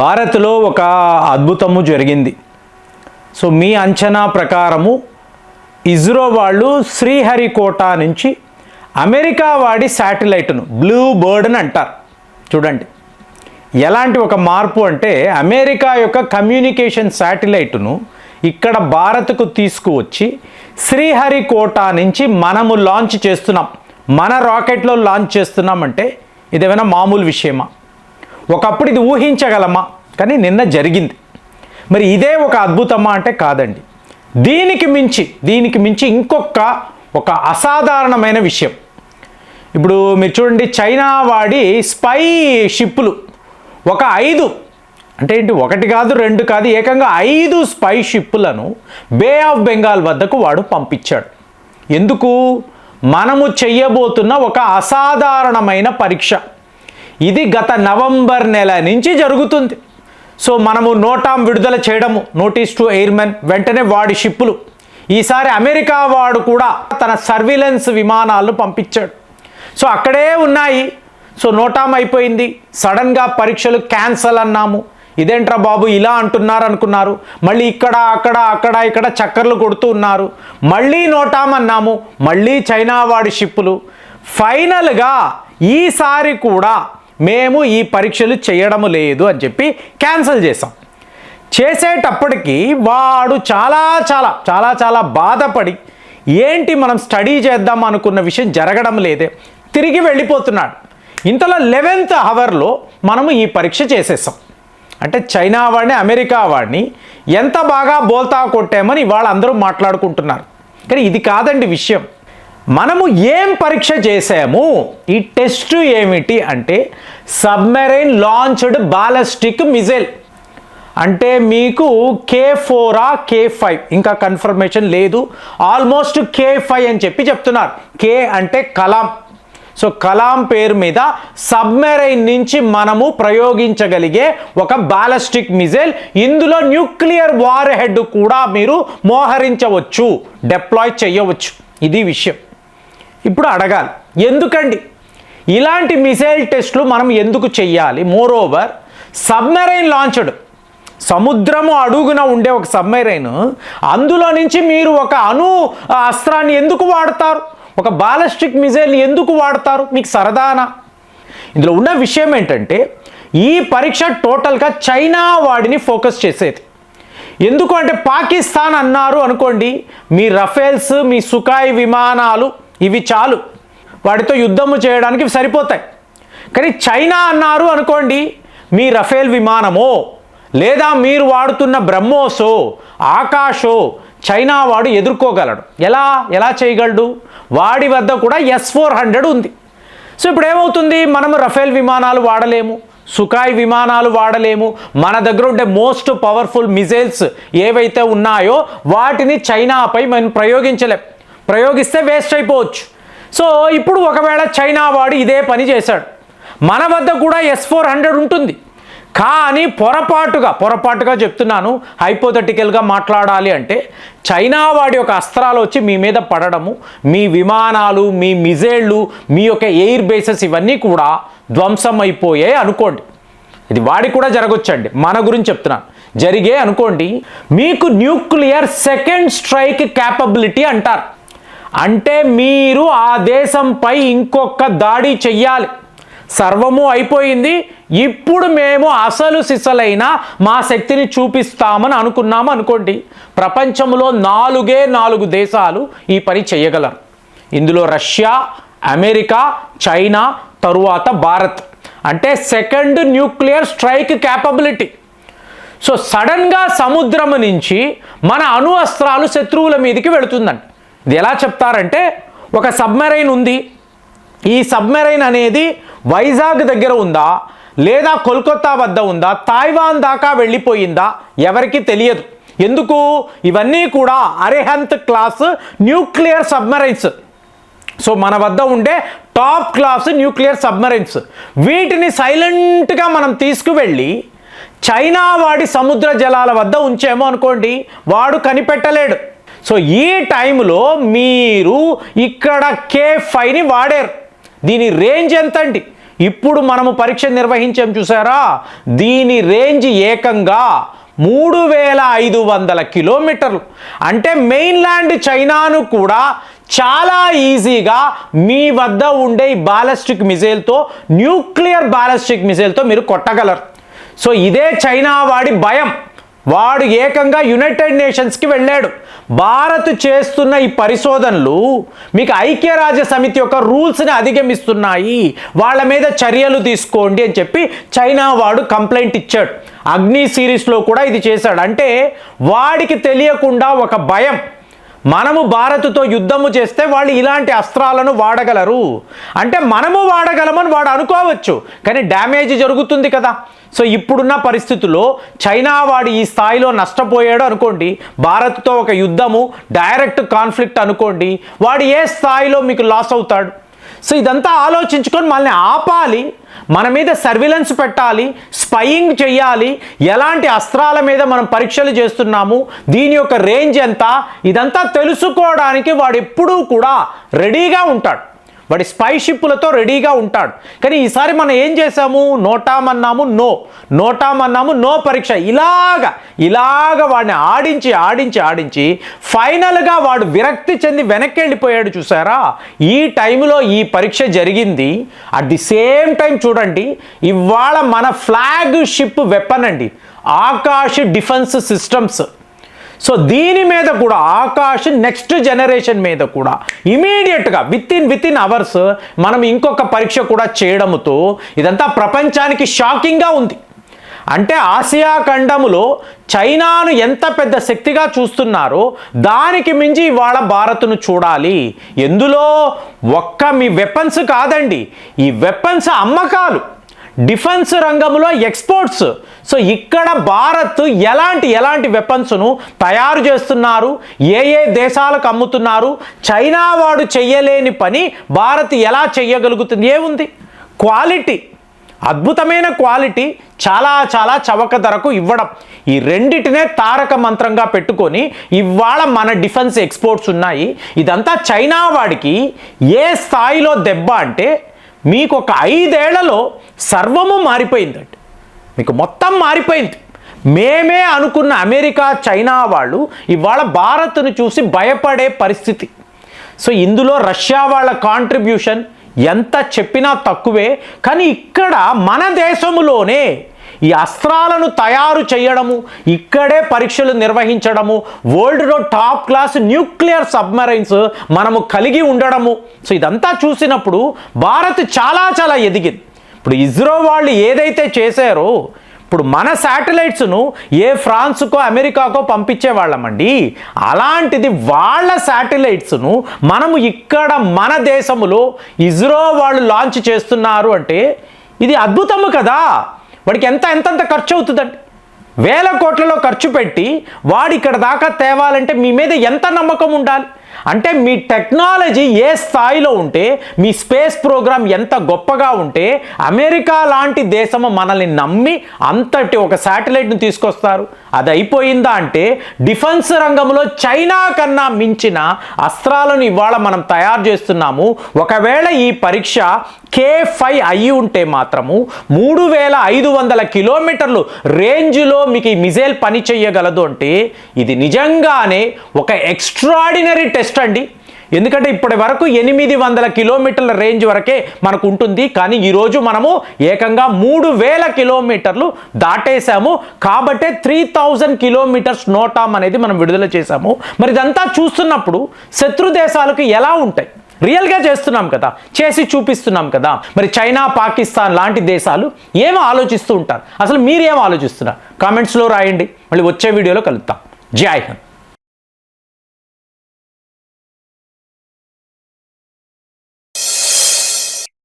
భారత్లో ఒక అద్భుతము జరిగింది. సో మీ అంచనా ప్రకారము ఇస్రో వాళ్ళు శ్రీహరికోట నుంచి అమెరికా వాడి శాటిలైట్ను బ్లూ బర్డ్ అని అంటారు. చూడండి ఎలాంటి ఒక మార్పు అంటే, అమెరికా యొక్క కమ్యూనికేషన్ శాటిలైట్ను ఇక్కడ భారత్కు తీసుకువచ్చి శ్రీహరికోట నుంచి మనము లాంచ్ చేస్తున్నాం, మన రాకెట్లో లాంచ్ చేస్తున్నామంటే ఇదేమైనా మామూలు విషయమా? ఒకప్పుడు ఇది ఊహించగలమా? కానీ నిన్న జరిగింది. మరి ఇదే ఒక అద్భుతమా అంటే కాదండి. దీనికి మించి ఒక అసాధారణమైన విషయం. ఇప్పుడు మీరు చూడండి, చైనా వాడి స్పై షిప్పులు ఒక 5 అంటే ఏంటి, 1 కాదు 2 కాదు, ఏకంగా 5 స్పై షిప్పులను బే ఆఫ్ బెంగాల్ వద్దకు వాడు పంపించాడు. ఎందుకు? మనము చెయ్యబోతున్న ఒక అసాధారణమైన పరీక్ష. ఇది గత నవంబర్ నెల నుంచి జరుగుతుంది. సో మనము నోటామ్ విడుదల చేయడము, నోటీస్ టు ఎయిర్మెన్, వెంటనే వాడి షిప్పులు. ఈసారి అమెరికా వాడు కూడా తన సర్విలెన్స్ విమానాలను పంపించాడు. సో అక్కడే ఉన్నాయి. సో నోటామ్ అయిపోయింది. సడన్గా పరీక్షలు క్యాన్సల్ అన్నాము. ఇదేంట్రా బాబు ఇలా అంటున్నారు అనుకున్నారు. మళ్ళీ ఇక్కడ చక్కర్లు కొడుతూ ఉన్నారు. మళ్ళీ నోటామ్ అన్నాము, మళ్ళీ చైనా వాడి షిప్పులు. ఫైనల్గా ఈసారి కూడా మేము ఈ పరీక్షలు చేయడం లేదు అని చెప్పి క్యాన్సిల్ చేసాం. చేసేటప్పటికి వాడు చాలా బాధపడి, ఏంటి మనం స్టడీ చేద్దాం అనుకున్న విషయం జరగడం లేదే, తిరిగి వెళ్ళిపోతున్నాడు. ఇంతలో 11th అవర్లో మనము ఈ పరీక్ష చేసేసాం. అంటే చైనా వాడిని, అమెరికా వాడిని ఎంత బాగా బోల్తా కొట్టామని వాళ్ళందరూ మాట్లాడుకుంటున్నారు. కానీ ఇది కాదండి విషయం. మనము ఏం పరీక్ష చేసాము, ఈ టెస్ట్ ఏమిటి అంటే సబ్మెరైన్ లాంచ్డ్ బాలిస్టిక్ మిజైల్. అంటే మీకు K4 K5 ఇంకా కన్ఫర్మేషన్ లేదు, ఆల్మోస్ట్ K5 అని చెప్పి చెప్తున్నారు. K అంటే కలాం. సో కలాం పేరు మీద సబ్మెరైన్ నుంచి మనము ప్రయోగించగలిగే ఒక బాలిస్టిక్ మిజైల్. ఇందులో న్యూక్లియర్ వార్ హెడ్ కూడా మీరు మోహరించవచ్చు, డిప్లాయ్ చేయవచ్చు. ఇది విషయం. ఇప్పుడు అడగాలి, ఎందుకండి ఇలాంటి మిసైల్ టెస్టులు మనం ఎందుకు చెయ్యాలి? మోరోవర్ సబ్మెరైన్ లాంచ్డ్, సముద్రము అడుగున ఉండే ఒక సబ్మెరైన్, అందులో నుంచి మీరు ఒక అణు అస్త్రాన్ని ఎందుకు వాడతారు? ఒక బాలిస్టిక్ మిజైల్ని ఎందుకు వాడతారు? మీకు సరదానా? ఇందులో ఉన్న విషయం ఏంటంటే, ఈ పరీక్ష టోటల్గా చైనా వాడిని ఫోకస్ చేసేది. ఎందుకు అంటే, పాకిస్తాన్ అన్నారు అనుకోండి, మీ రఫేల్స్, మీ సుఖాయ్ విమానాలు ఇవి చాలు, వాటితో యుద్ధము చేయడానికి సరిపోతాయి. కానీ చైనా అన్నారు అనుకోండి, మీ రఫేల్ విమానమో లేదా మీరు వాడుతున్న బ్రహ్మోసో, ఆకాశో చైనా వాడు ఎదుర్కోగలడు. ఎలా చేయగలడు? వాడి వద్ద కూడా S-400 ఉంది. సో ఇప్పుడు ఏమవుతుంది, మనము రఫేల్ విమానాలు వాడలేము, సుఖాయ్ విమానాలు వాడలేము. మన దగ్గర ఉండే మోస్ట్ పవర్ఫుల్ మిజైల్స్ ఏవైతే ఉన్నాయో వాటిని చైనాపై మనం ప్రయోగిస్తే వేస్ట్ అయిపోవచ్చు. సో ఇప్పుడు ఒకవేళ చైనా వాడు ఇదే పని చేశాడు, మన వద్ద కూడా S-400 ఉంటుంది. కానీ పొరపాటుగా చెప్తున్నాను, హైపోథెటికల్గా మాట్లాడాలి అంటే, చైనా వాడి యొక్క అస్త్రాలు వచ్చి మీ మీద పడడము, మీ విమానాలు, మీ మిజైళ్ళు, మీ యొక్క ఎయిర్ బేసెస్ ఇవన్నీ కూడా ధ్వంసం అయిపోయాయి అనుకోండి. ఇది వాడికి కూడా జరగొచ్చండి, మన గురించి చెప్తున్నాను. జరిగే అనుకోండి, మీకు న్యూక్లియర్ సెకండ్ స్ట్రైక్ క్యాపబిలిటీ అంటారు. అంటే మీరు ఆ దేశంపై ఇంకొక దాడి చెయ్యాలి, సర్వము అయిపోయింది, ఇప్పుడు మేము అసలు సిసలైన మా శక్తిని చూపిస్తామని అనుకున్నాము అనుకోండి. ప్రపంచంలో 4 దేశాలు ఈ పని చేయగలరు. ఇందులో రష్యా, అమెరికా, చైనా, తరువాత భారత్. అంటే second nuclear strike capability. So సడన్గా సముద్రం నుంచి మన అణు అస్త్రాలు శత్రువుల మీదకి వెళుతుందండి. ఇది ఎలా చెప్తారంటే, ఒక సబ్మెరైన్ ఉంది, ఈ సబ్మెరైన్ అనేది వైజాగ్ దగ్గర ఉందా, లేదా కోల్కతా వద్ద ఉందా, తైవాన్ దాకా వెళ్ళిపోయిందా, ఎవరికి తెలియదు. ఎందుకు? ఇవన్నీ కూడా Arihant class nuclear submarines. So మన వద్ద ఉండే టాప్ క్లాస్ న్యూక్లియర్ సబ్మెరైన్స్. వీటిని సైలెంట్గా మనం తీసుకువెళ్ళి చైనా వాడి సముద్ర జలాల వద్ద ఉంచేమో అనుకోండి, వాడు కనిపెట్టలేడు. సో ఈ టైంలో మీరు ఇక్కడ K5ని వాడారు. దీని రేంజ్ ఎంత అండి? ఇప్పుడు మనము పరీక్ష నిర్వహించాం చూసారా, దీని రేంజ్ ఏకంగా 3500 కిలోమీటర్లు. అంటే మెయిన్లాండ్ చైనాను కూడా చాలా ఈజీగా మీ వద్ద ఉండే ఈ బాలిస్టిక్ మిసైల్తో, న్యూక్లియర్ బాలిస్టిక్ మిసైల్తో మీరు కొట్టగలరు. సో ఇదే చైనా వాడి భయం. వాడు ఏకంగా యునైటెడ్ నేషన్స్కి వెళ్ళాడు. భారత్ చేస్తున్న ఈ పరిశోధనలు మీకు ఐక్యరాజ్య సమితి యొక్క రూల్స్ని అధిగమిస్తున్నాయి, వాళ్ళ మీద చర్యలు తీసుకోండి అని చెప్పి చైనా వాడు కంప్లైంట్ ఇచ్చాడు. అగ్ని సిరీస్లో కూడా ఇది చేశాడు. అంటే వాడికి తెలియకుండా ఒక భయం, మనము భారత్తో యుద్ధము చేస్తే వాళ్ళు ఇలాంటి అస్త్రాలను వాడగలరు, అంటే మనము వాడగలమని వాడు అనుకోవచ్చు, కానీ డ్యామేజ్ జరుగుతుంది కదా. సో ఇప్పుడున్న పరిస్థితుల్లో చైనా వాడు ఈ స్థాయిలో నష్టపోయాడు అనుకోండి, భారత్తో ఒక యుద్ధము డైరెక్ట్ కాన్ఫ్లిక్ట్ అనుకోండి, వాడు ఏ స్థాయిలో మీకు లాస్ అవుతాడు. సో ఇదంతా ఆలోచించుకొని మనల్ని ఆపాలి, మన మీద సర్విలెన్స్ పెట్టాలి, స్పయింగ్ చేయాలి, ఎలాంటి అస్త్రాల మీద మనం పరీక్షలు చేస్తున్నాము, దీని యొక్క రేంజ్ ఎంత, ఇదంతా తెలుసుకోవడానికి వాడు ఎప్పుడూ కూడా రెడీగా ఉంటాడు. వాడి స్పై షిప్పులతో రెడీగా ఉంటాడు. కానీ ఈసారి మనం ఏం చేసాము, నోటామన్నాము నో, నోటామన్నాము నో పరీక్ష, ఇలాగ వాడిని ఆడించి ఫైనల్గా వాడు విరక్తి చెంది వెనక్కి వెళ్ళిపోయాడు చూసారా. ఈ టైంలో ఈ పరీక్ష జరిగింది. అట్ ది సేమ్ టైం చూడండి, ఇవాళ మన ఫ్లాగ్ షిప్ వెపన్ అండి ఆకాష్ డిఫెన్స్ సిస్టమ్స్. సో దీని మీద కూడా ఆకాష్ నెక్స్ట్ జనరేషన్ మీద కూడా ఇమీడియట్గా విత్ ఇన్ అవర్స్ మనం ఇంకొక పరీక్ష కూడా చేయడంతో ఇదంతా ప్రపంచానికి షాకింగ్గా ఉంది. అంటే ఆసియా ఖండములో చైనాను ఎంత పెద్ద శక్తిగా చూస్తున్నారో దానికి మించి ఇవాళ భారత్ను చూడాలి. ఎందులో ఒక్క మీ వెపన్స్ కాదండి, ఈ వెపన్స్ అమ్మకాలు, డిఫెన్స్ రంగంలో ఎక్స్పోర్ట్స్. సో ఇక్కడ భారత్ ఎలాంటి వెపన్స్ను తయారు చేస్తున్నారు, ఏ దేశాలకు అమ్ముతున్నారు, చైనా వాడు చెయ్యలేని పని భారత్ ఎలా చెయ్యగలుగుతుంది, ఏముంది, క్వాలిటీ, అద్భుతమైన క్వాలిటీ, చాలా చవక ధరకు ఇవ్వడం, ఈ రెండిటినే తారక మంత్రంగా పెట్టుకొని ఇవాళ మన డిఫెన్స్ ఎక్స్పోర్ట్స్ ఉన్నాయి. ఇదంతా చైనా వాడికి ఏ స్థాయిలో దెబ్బ అంటే మీకు ఒక 5 ఏళ్లలో సర్వము మారిపోయిందండి, మీకు మొత్తం మారిపోయింది. మేమే అనుకున్న అమెరికా చైనా వాళ్ళు ఇవాళ భారత్ను చూసి భయపడే పరిస్థితి. సో ఇందులో రష్యా వాళ్ళ కాంట్రిబ్యూషన్ ఎంత చెప్పినా తక్కువే. కానీ ఇక్కడ మన దేశంలోనే ఈ అస్త్రాలను తయారు చేయడము, ఇక్కడే పరీక్షలు నిర్వహించడము, వరల్డ్లో టాప్ క్లాస్ న్యూక్లియర్ సబ్మరైన్స్ మనము కలిగి ఉండడము. సో ఇదంతా చూసినప్పుడు భారత్ చాలా ఎదిగింది. ఇప్పుడు ఇస్రో వాళ్ళు ఏదైతే చేశారో, ఇప్పుడు మన శాటిలైట్స్ను ఏ ఫ్రాన్స్కో అమెరికాకో పంపించేవాళ్ళమండి, అలాంటిది వాళ్ళ శాటిలైట్స్ను మనము ఇక్కడ మన దేశంలో ఇస్రో వాళ్ళు లాంచ్ చేస్తున్నారు అంటే ఇది అద్భుతము కదా. వాడికి ఎంత ఖర్చు అవుతుందండి, వేల కోట్లలో ఖర్చు పెట్టి వాడు ఇక్కడ దాకా తేవాలంటే మీ మీద ఎంత నమ్మకం ఉండాలి. అంటే మీ టెక్నాలజీ ఏ స్థాయిలో ఉంటే, మీ స్పేస్ ప్రోగ్రామ్ ఎంత గొప్పగా ఉంటే అమెరికా లాంటి దేశము మనల్ని నమ్మి అంతటి ఒక శాటిలైట్ను తీసుకొస్తారు. అది అయిపోయిందా అంటే డిఫెన్స్ రంగంలో చైనా కన్నా మించిన అస్త్రాలను ఇవాళ మనం తయారు చేస్తున్నాము. ఒకవేళ ఈ పరీక్ష K5 అయ్యి ఉంటే మాత్రము 3500 కిలోమీటర్లు రేంజ్లో మీకు ఈ మిజైల్ పని చేయగలదు అంటే ఇది నిజంగానే ఒక ఎక్స్ట్రాడినరీ టెస్ట్ అండి. ఎందుకంటే ఇప్పటి వరకు 800 కిలోమీటర్ల రేంజ్ వరకే మనకు ఉంటుంది, కానీ ఈరోజు మనము ఏకంగా 3000 కిలోమీటర్లు దాటేశాము. కాబట్టే 3000 కిలోమీటర్స్ నోటామ్ అనేది మనం విడుదల చేశాము. మరి ఇదంతా చూస్తున్నప్పుడు శత్రు దేశాలకు ఎలా ఉంటాయి, రియల్గా చేస్తున్నాం కదా, చేసి చూపిస్తున్నాం కదా. మరి చైనా, పాకిస్తాన్ లాంటి దేశాలు ఏమో ఆలోచిస్తూ ఉంటారు, అసలు మీరు ఏమో ఆలోచిస్తున్నారు, కామెంట్స్లో రాయండి. మళ్ళీ వచ్చే వీడియోలో కలుద్దాం. జై హింద్.